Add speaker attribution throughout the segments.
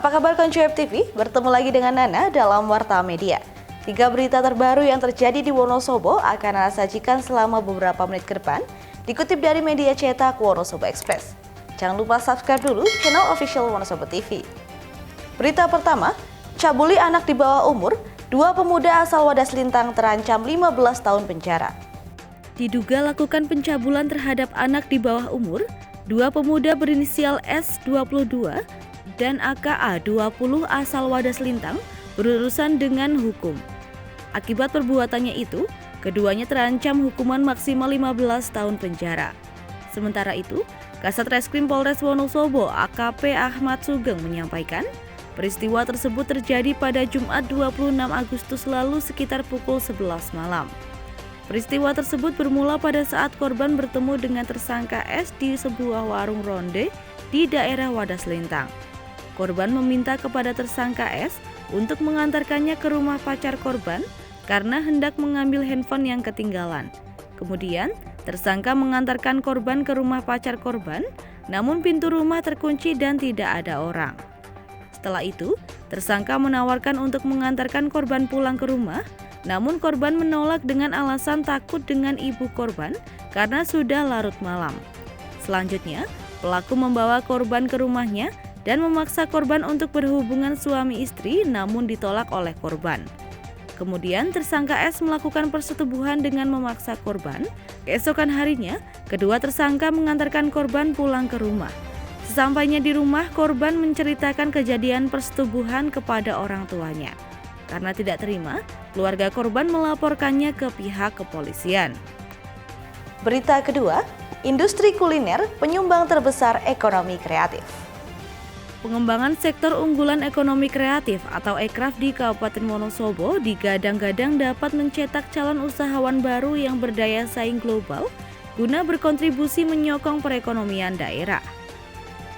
Speaker 1: Apa kabar Koncuep TV? Bertemu lagi dengan Nana dalam Warta Media. 3 berita terbaru yang terjadi di Wonosobo akan Nana sajikan selama beberapa menit ke depan, dikutip dari media cetak Wonosobo Express. Jangan lupa subscribe dulu channel official Wonosobo TV. Berita pertama, cabuli anak di bawah umur, 2 pemuda asal Wadas Lintang terancam 15 tahun penjara. Diduga lakukan pencabulan terhadap anak di bawah umur, 2 pemuda berinisial S22 dan AKA 20 asal Wadas Lintang berurusan dengan hukum. Akibat perbuatannya itu, keduanya terancam hukuman maksimal 15 tahun penjara. Sementara itu, Kasat Reskrim Polres Wonosobo AKP Ahmad Sugeng menyampaikan, peristiwa tersebut terjadi pada Jumat 26 Agustus lalu sekitar pukul 11 malam. Peristiwa tersebut bermula pada saat korban bertemu dengan tersangka S di sebuah warung ronde di daerah Wadas Lintang. Korban meminta kepada tersangka S untuk mengantarkannya ke rumah pacar korban karena hendak mengambil handphone yang ketinggalan. Kemudian, tersangka mengantarkan korban ke rumah pacar korban, namun pintu rumah terkunci dan tidak ada orang. Setelah itu, tersangka menawarkan untuk mengantarkan korban pulang ke rumah, namun korban menolak dengan alasan takut dengan ibu korban karena sudah larut malam. Selanjutnya, pelaku membawa korban ke rumahnya dan memaksa korban untuk berhubungan suami istri namun ditolak oleh korban. Kemudian tersangka S melakukan persetubuhan dengan memaksa korban. Keesokan harinya, kedua tersangka mengantarkan korban pulang ke rumah. Sesampainya di rumah, korban menceritakan kejadian persetubuhan kepada orang tuanya. Karena tidak terima, keluarga korban melaporkannya ke pihak kepolisian. Berita kedua, industri kuliner penyumbang terbesar ekonomi kreatif. Pengembangan sektor unggulan ekonomi kreatif atau ekraf di Kabupaten Wonosobo digadang-gadang dapat mencetak calon usahawan baru yang berdaya saing global guna berkontribusi menyokong perekonomian daerah.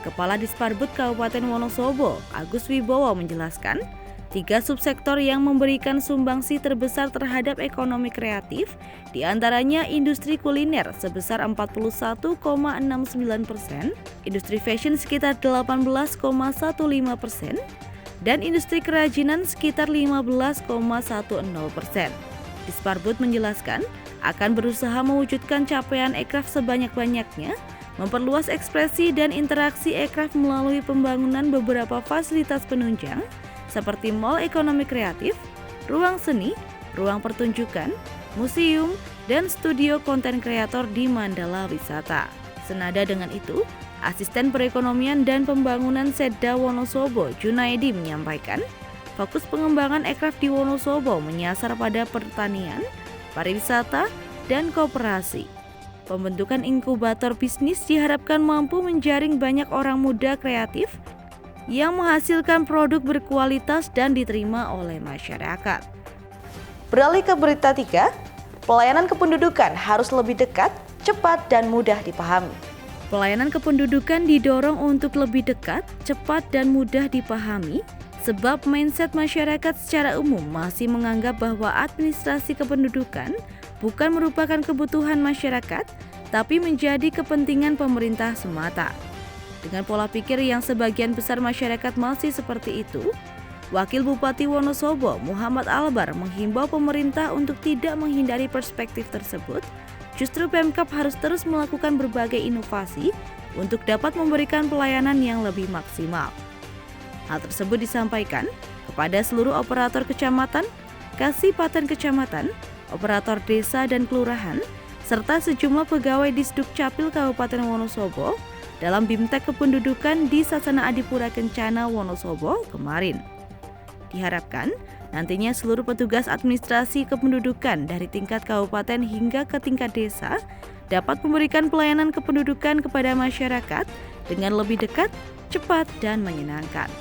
Speaker 1: Kepala Disparbud Kabupaten Wonosobo, Agus Wibowo menjelaskan, 3 subsektor yang memberikan sumbangsi terbesar terhadap ekonomi kreatif, diantaranya industri kuliner sebesar 41,69%, industri fashion sekitar 18,15%, dan industri kerajinan sekitar 15,10%. Disparbud menjelaskan, akan berusaha mewujudkan capaian ekraf sebanyak-banyaknya, memperluas ekspresi dan interaksi ekraf melalui pembangunan beberapa fasilitas penunjang, seperti mal ekonomi kreatif, ruang seni, ruang pertunjukan, museum, dan studio konten kreator di Mandala Wisata. Senada dengan itu, Asisten Perekonomian dan Pembangunan Setda Wonosobo, Junaidi menyampaikan, fokus pengembangan ekraf di Wonosobo menyasar pada pertanian, pariwisata, dan koperasi. Pembentukan inkubator bisnis diharapkan mampu menjaring banyak orang muda kreatif yang menghasilkan produk berkualitas dan diterima oleh masyarakat. Beralih ke berita 3, pelayanan kependudukan harus lebih dekat, cepat, dan mudah dipahami. Pelayanan kependudukan didorong untuk lebih dekat, cepat, dan mudah dipahami, sebab mindset masyarakat secara umum masih menganggap bahwa administrasi kependudukan bukan merupakan kebutuhan masyarakat, tapi menjadi kepentingan pemerintah semata. Dengan pola pikir yang sebagian besar masyarakat masih seperti itu, Wakil Bupati Wonosobo Muhammad Albar menghimbau pemerintah untuk tidak menghindari perspektif tersebut. Justru Pemkab harus terus melakukan berbagai inovasi untuk dapat memberikan pelayanan yang lebih maksimal. Hal tersebut disampaikan kepada seluruh operator kecamatan, kasipaten kecamatan, operator desa dan kelurahan, serta sejumlah pegawai Disduk Capil Kabupaten Wonosobo dalam Bimtek Kependudukan di Sasana Adipura Kencana Wonosobo kemarin. Diharapkan nantinya seluruh petugas administrasi kependudukan dari tingkat kabupaten hingga ke tingkat desa dapat memberikan pelayanan kependudukan kepada masyarakat dengan lebih dekat, cepat, dan menyenangkan.